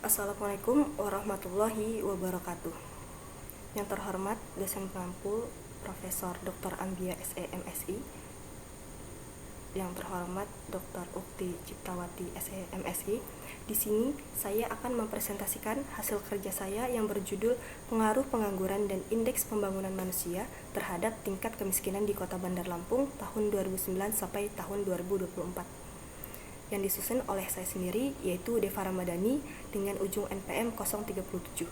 Assalamualaikum warahmatullahi wabarakatuh. Yang terhormat dosen pengampu Profesor Dr. Ambia SE MSI, yang terhormat Dr. Ukti Ciptawati SE MSI. Di sini saya akan mempresentasikan hasil kerja saya yang berjudul Pengaruh Pengangguran dan Indeks Pembangunan Manusia terhadap Tingkat Kemiskinan di Kota Bandar Lampung tahun 2009 sampai tahun 2024. Yang disusun oleh saya sendiri, yaitu Deva Ramadhani dengan ujung NPM 037.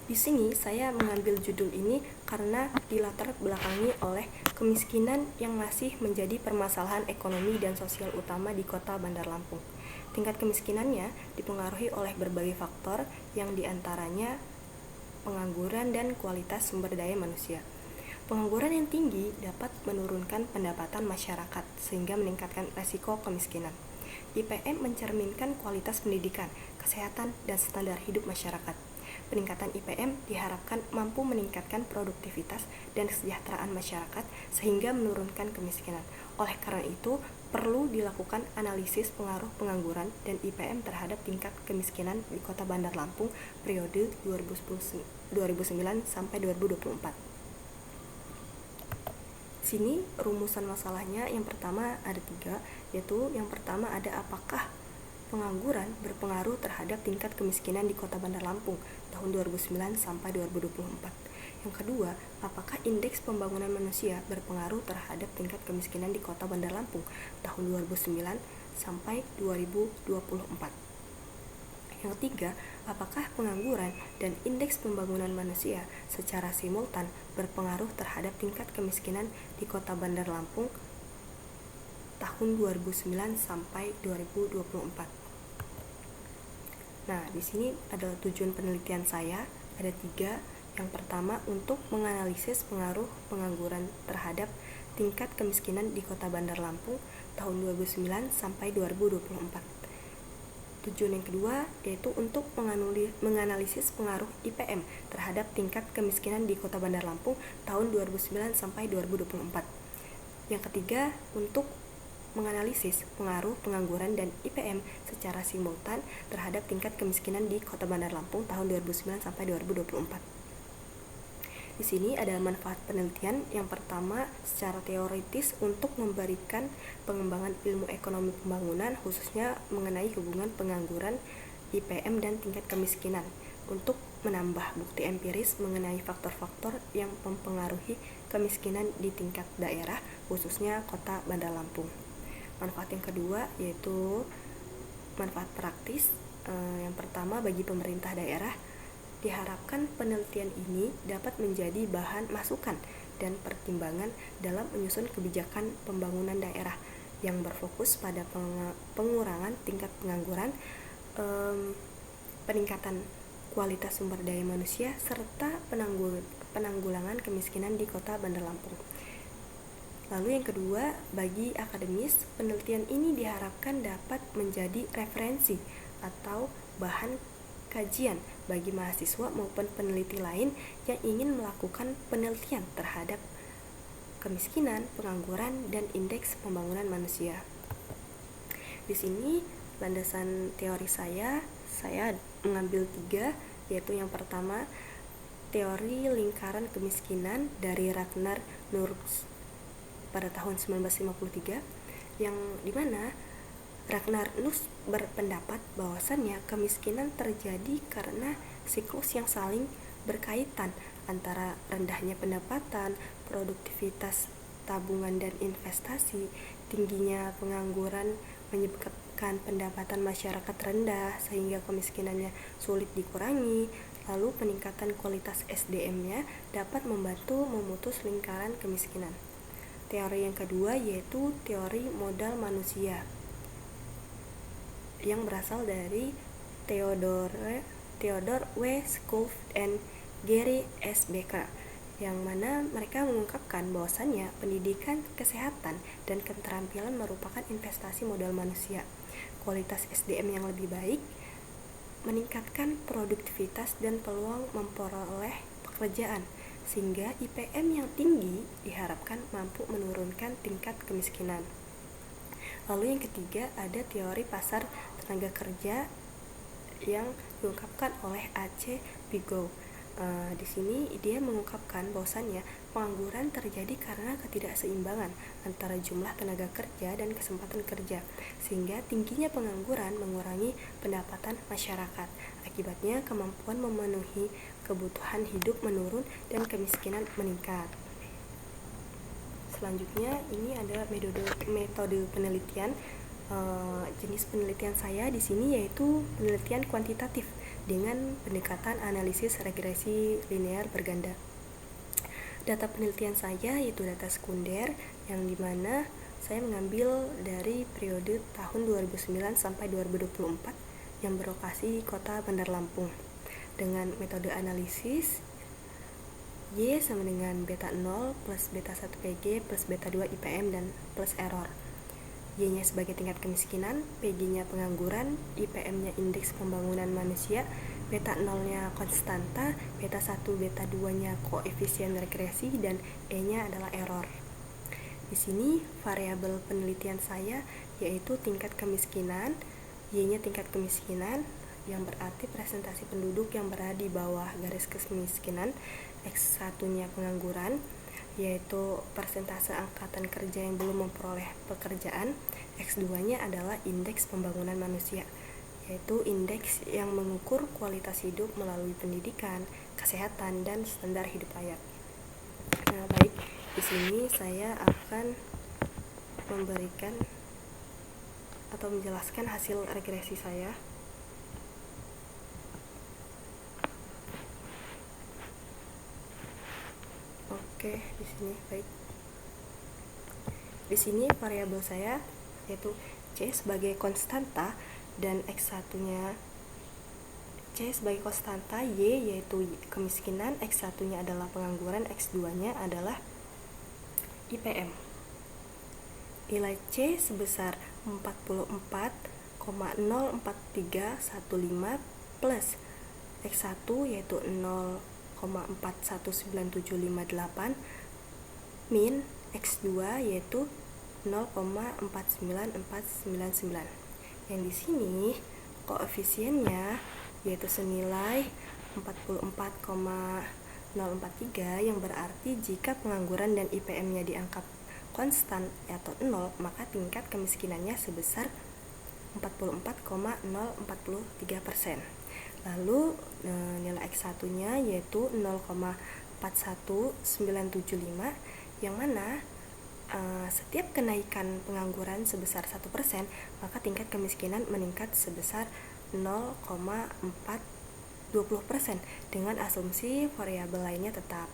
Di sini saya mengambil judul ini karena dilatar belakangi oleh kemiskinan yang masih menjadi permasalahan ekonomi dan sosial utama di Kota Bandar Lampung. Tingkat kemiskinannya dipengaruhi oleh berbagai faktor yang diantaranya pengangguran dan kualitas sumber daya manusia. Pengangguran yang tinggi dapat menurunkan pendapatan masyarakat sehingga meningkatkan resiko kemiskinan. IPM mencerminkan kualitas pendidikan, kesehatan, dan standar hidup masyarakat. Peningkatan IPM diharapkan mampu meningkatkan produktivitas dan kesejahteraan masyarakat sehingga menurunkan kemiskinan. Oleh karena itu, perlu dilakukan analisis pengaruh pengangguran dan IPM terhadap tingkat kemiskinan di Kota Bandar Lampung periode 2009 sampai 2024. Sini rumusan masalahnya yang pertama ada 3, yaitu yang pertama ada apakah pengangguran berpengaruh terhadap tingkat kemiskinan di Kota Bandar Lampung tahun 2009 sampai 2024. Yang kedua, apakah indeks pembangunan manusia berpengaruh terhadap tingkat kemiskinan di Kota Bandar Lampung tahun 2009 sampai 2024. Yang ketiga, apakah pengangguran dan indeks pembangunan manusia secara simultan berpengaruh terhadap tingkat kemiskinan di Kota Bandar Lampung tahun 2009 sampai 2024. Nah, di sini adalah tujuan penelitian saya, ada 3. Yang pertama, untuk menganalisis pengaruh pengangguran terhadap tingkat kemiskinan di Kota Bandar Lampung tahun 2009 sampai 2024. Tujuan yang kedua yaitu untuk menganalisis pengaruh IPM terhadap tingkat kemiskinan di Kota Bandar Lampung tahun 2009 sampai 2024. Yang ketiga, untuk menganalisis pengaruh pengangguran dan IPM secara simultan terhadap tingkat kemiskinan di Kota Bandar Lampung tahun 2009 sampai 2024. Di sini ada manfaat penelitian. Yang pertama, secara teoritis untuk memberikan pengembangan ilmu ekonomi pembangunan khususnya mengenai hubungan pengangguran, IPM, dan tingkat kemiskinan untuk menambah bukti empiris mengenai faktor-faktor yang mempengaruhi kemiskinan di tingkat daerah khususnya Kota Bandar Lampung. Manfaat yang kedua yaitu manfaat praktis. Yang pertama, bagi pemerintah daerah diharapkan penelitian ini dapat menjadi bahan masukan dan pertimbangan dalam menyusun kebijakan pembangunan daerah yang berfokus pada pengurangan tingkat pengangguran, peningkatan kualitas sumber daya manusia, serta penanggulangan kemiskinan di Kota Bandar Lampung. Lalu yang kedua, bagi akademis, penelitian ini diharapkan dapat menjadi referensi atau bahan kajian bagi mahasiswa maupun peneliti lain yang ingin melakukan penelitian terhadap kemiskinan, pengangguran, dan indeks pembangunan manusia. Di sini landasan teori saya mengambil 3, yaitu yang pertama, teori lingkaran kemiskinan dari Ragnar Nurks pada tahun 1953, yang dimana Ragnar Nurks berpendapat bahwasannya kemiskinan terjadi karena siklus yang saling berkaitan antara rendahnya pendapatan, produktivitas tabungan dan investasi, tingginya pengangguran menyebabkan pendapatan masyarakat rendah sehingga kemiskinannya sulit dikurangi, lalu peningkatan kualitas SDM-nya dapat membantu memutus lingkaran kemiskinan. Teori yang kedua yaitu teori modal manusia yang berasal dari Theodore W. Schultz dan Gary S. Becker, yang mana mereka mengungkapkan bahwasannya pendidikan, kesehatan, dan keterampilan merupakan investasi modal manusia. Kualitas SDM yang lebih baik meningkatkan produktivitas dan peluang memperoleh pekerjaan, sehingga IPM yang tinggi diharapkan mampu menurunkan tingkat kemiskinan. Lalu yang ketiga ada teori pasar tenaga kerja yang diungkapkan oleh A.C. Bigelow. Di sini dia mengungkapkan bahwasannya pengangguran terjadi karena ketidakseimbangan antara jumlah tenaga kerja dan kesempatan kerja, sehingga tingginya pengangguran mengurangi pendapatan masyarakat. Akibatnya kemampuan memenuhi kebutuhan hidup menurun dan kemiskinan meningkat. Selanjutnya ini ada metode penelitian. Jenis penelitian saya di sini yaitu penelitian kuantitatif dengan pendekatan analisis regresi linear berganda. Data penelitian saya yaitu data sekunder, yang dimana saya mengambil dari periode tahun 2009 sampai 2024 yang berlokasi di kota Bandar Lampung. Dengan metode analisis Y sama dengan beta 0 plus beta 1 PG plus beta 2 IPM dan plus error. Y-nya sebagai tingkat kemiskinan, PG-nya pengangguran, IPM-nya indeks pembangunan manusia, beta 0-nya konstanta, beta 1, beta 2-nya koefisien regresi, dan E-nya adalah error. Di sini variabel penelitian saya yaitu tingkat kemiskinan, Y-nya tingkat kemiskinan, yang berarti presentasi penduduk yang berada di bawah garis kemiskinan, X1-nya pengangguran, yaitu persentase angkatan kerja yang belum memperoleh pekerjaan. X2-nya adalah indeks pembangunan manusia, yaitu indeks yang mengukur kualitas hidup melalui pendidikan, kesehatan, dan standar hidup layak. Nah, baik, di sini saya akan memberikan atau menjelaskan hasil regresi saya. Oke, di sini baik. Di sini variabel saya yaitu C sebagai konstanta dan X1-nya C sebagai konstanta, Y yaitu kemiskinan, X1-nya adalah pengangguran, X2-nya adalah IPM. Nilai C sebesar 44,04315 plus X1 yaitu 0,419758 min X2 yaitu 0,49499. Yang di sini koefisiennya yaitu senilai 44,043, yang berarti jika pengangguran dan IPM-nya dianggap konstan atau 0, maka tingkat kemiskinannya sebesar 44,043%. Lalu nilai X1-nya yaitu 0,41975, yang mana setiap kenaikan pengangguran sebesar 1%, maka tingkat kemiskinan meningkat sebesar 0,420% dengan asumsi variabel lainnya tetap.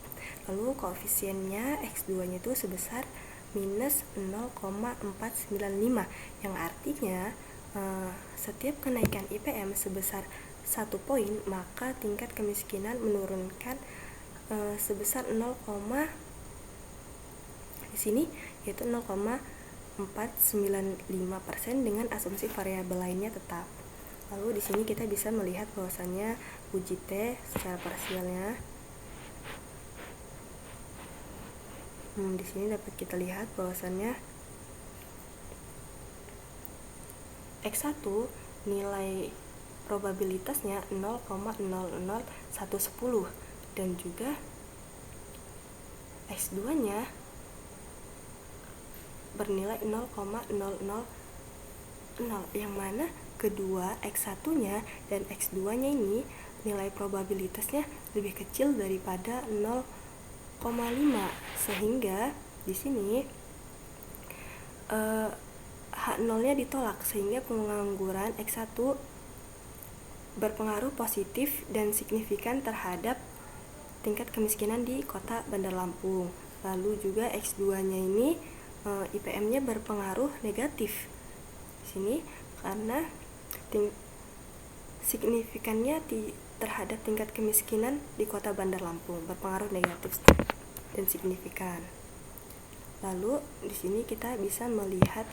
Lalu koefisiennya X2-nya itu sebesar minus 0,495, yang artinya setiap kenaikan IPM sebesar 1 poin, maka tingkat kemiskinan menurunkan sebesar 0, di sini yaitu 0,495% dengan asumsi variabel lainnya tetap. Lalu di sini kita bisa melihat bahwasannya uji T secara parsialnya. Di sini dapat kita lihat bahwasannya X1 nilai probabilitasnya 0,00110 dan juga X2-nya bernilai 0,000, yang mana kedua X1-nya dan X2-nya ini nilai probabilitasnya lebih kecil daripada 0,5, sehingga di sini H0-nya ditolak, sehingga pengangguran X1 berpengaruh positif dan signifikan terhadap tingkat kemiskinan di kota Bandar Lampung. Lalu juga X2-nya ini IPM-nya berpengaruh negatif di sini karena signifikannya terhadap tingkat kemiskinan di kota Bandar Lampung berpengaruh negatif dan signifikan. Lalu di sini kita bisa melihat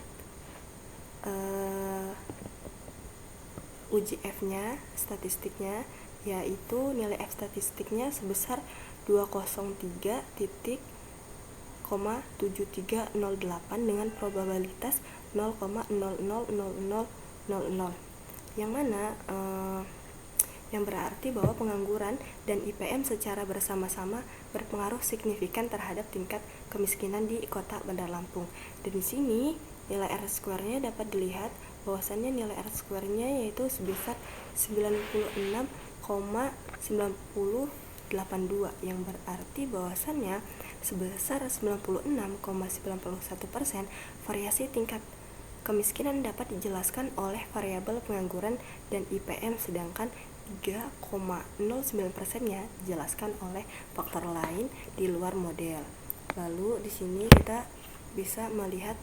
uji F-nya, statistiknya, yaitu nilai F statistiknya sebesar 203.0 0,7308 dengan probabilitas 0,000000, yang mana yang berarti bahwa pengangguran dan IPM secara bersama-sama berpengaruh signifikan terhadap tingkat kemiskinan di Kota Bandar Lampung. Dan di sini nilai R-square-nya dapat dilihat bahwasannya nilai R-square-nya yaitu sebesar 96,9082, yang berarti bahwasannya sebesar 96,91% variasi tingkat kemiskinan dapat dijelaskan oleh variabel pengangguran dan IPM, sedangkan 3,09%-nya dijelaskan oleh faktor lain di luar model. Lalu di sini kita bisa melihat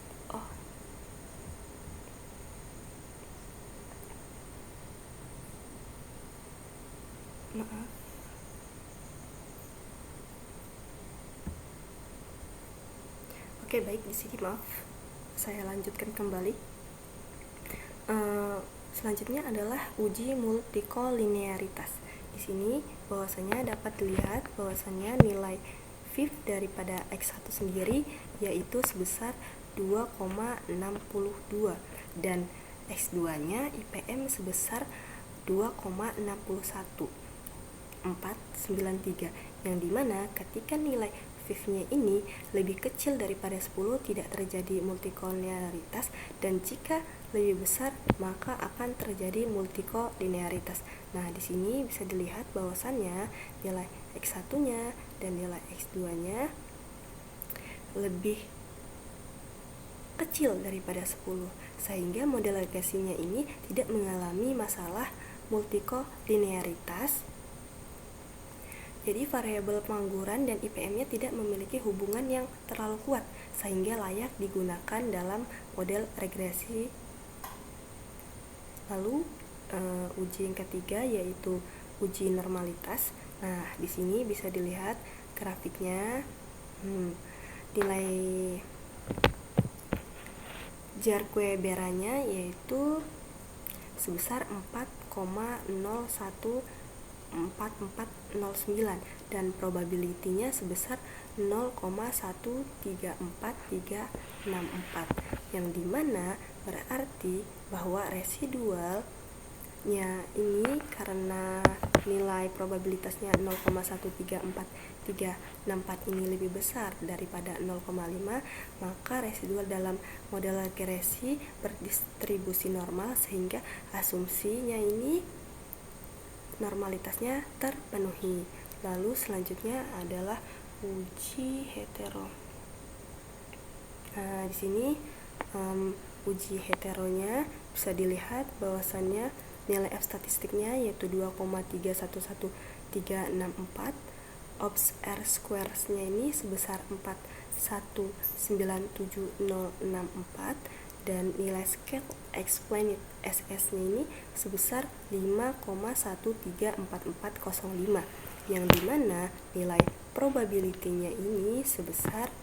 Oke, baik, di sini maaf, saya lanjutkan kembali. Selanjutnya adalah uji multikolinearitas. Di sini bahwasanya dapat dilihat bahwasanya nilai VIF daripada X1 sendiri yaitu sebesar 2,62 dan X2-nya IPM sebesar 2,61493, yang dimana ketika nilai VIF-nya ini lebih kecil daripada 10 tidak terjadi multikolinearitas, dan jika lebih besar maka akan terjadi multikolinearitas. Nah, di sini bisa dilihat bahwasannya nilai X1-nya dan nilai X2-nya lebih kecil daripada 10, sehingga model regresinya ini tidak mengalami masalah multikolinearitas. Jadi variabel pengangguran dan IPM-nya tidak memiliki hubungan yang terlalu kuat sehingga layak digunakan dalam model regresi. Lalu uji yang ketiga yaitu uji normalitas. Nah, di sini bisa dilihat grafiknya. Nilai Jarque-Beranya yaitu sebesar 4,014409 dan probability-nya sebesar 0,134364, yang dimana berarti bahwa residualnya ini karena nilai probabilitasnya 0,134364 ini lebih besar daripada 0,5, maka residual dalam model regresi berdistribusi normal sehingga asumsinya ini normalitasnya terpenuhi. Lalu selanjutnya adalah uji hetero. Nah, di sini uji heteronya bisa dilihat bahwasannya nilai F statistiknya yaitu 2,311364, ops R squares-nya ini sebesar 4197064, dan nilai scale explained SS-nya ini sebesar 5,134405, yang dimana nilai probability-nya ini sebesar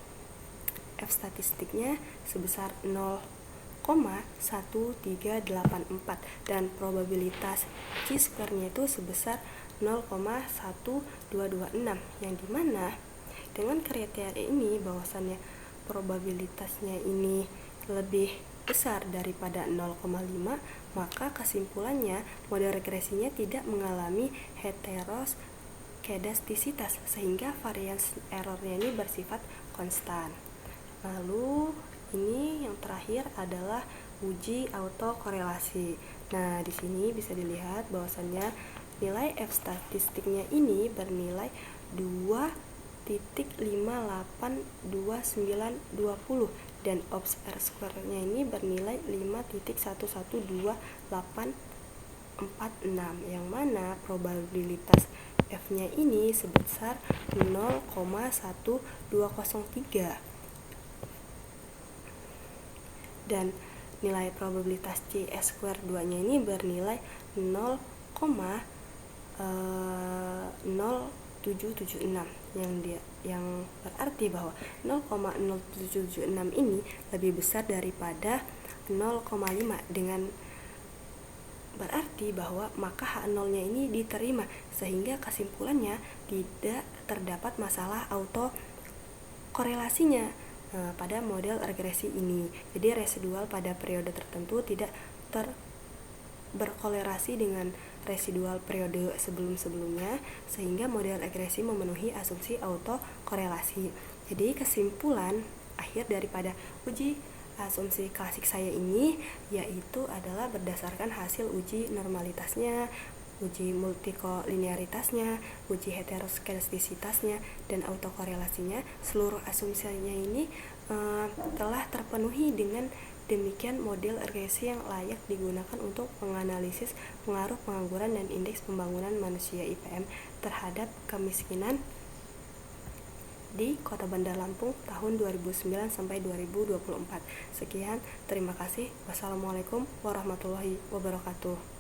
F statistiknya sebesar 0,1384 dan probabilitas Chi-square-nya itu sebesar 0,1226, yang dimana dengan kriteria ini bahwasannya probabilitasnya ini lebih besar daripada 0,5, maka kesimpulannya model regresinya tidak mengalami heteroskedastisitas sehingga variance errornya ini bersifat konstan. Lalu ini yang terakhir adalah uji autokorelasi. Nah, di sini bisa dilihat bahwasannya nilai F statistiknya ini bernilai 2,582920 dan ops R square-nya ini bernilai 5,1128846, yang mana probabilitas F-nya ini sebesar 0,1203 dan nilai probabilitas CS square 2-nya ini bernilai 0,0776, yang berarti bahwa 0,0776 ini lebih besar daripada 0,5, dengan berarti bahwa maka H0-nya ini diterima sehingga kesimpulannya tidak terdapat masalah korelasinya pada model regresi ini. Jadi residual pada periode tertentu tidak berkolerasi dengan residual periode sebelum-sebelumnya, sehingga model regresi memenuhi asumsi autokorelasi. Jadi kesimpulan akhir daripada uji asumsi klasik saya ini yaitu adalah berdasarkan hasil uji normalitasnya, uji multikolinearitasnya, uji heteroskedastisitasnya, dan autokorelasinya. Seluruh asumsinya ini telah terpenuhi. Dengan demikian model regresi yang layak digunakan untuk menganalisis pengaruh pengangguran dan indeks pembangunan manusia IPM terhadap kemiskinan di Kota Bandar Lampung tahun 2009 sampai 2024. Sekian, terima kasih. Wassalamualaikum warahmatullahi wabarakatuh.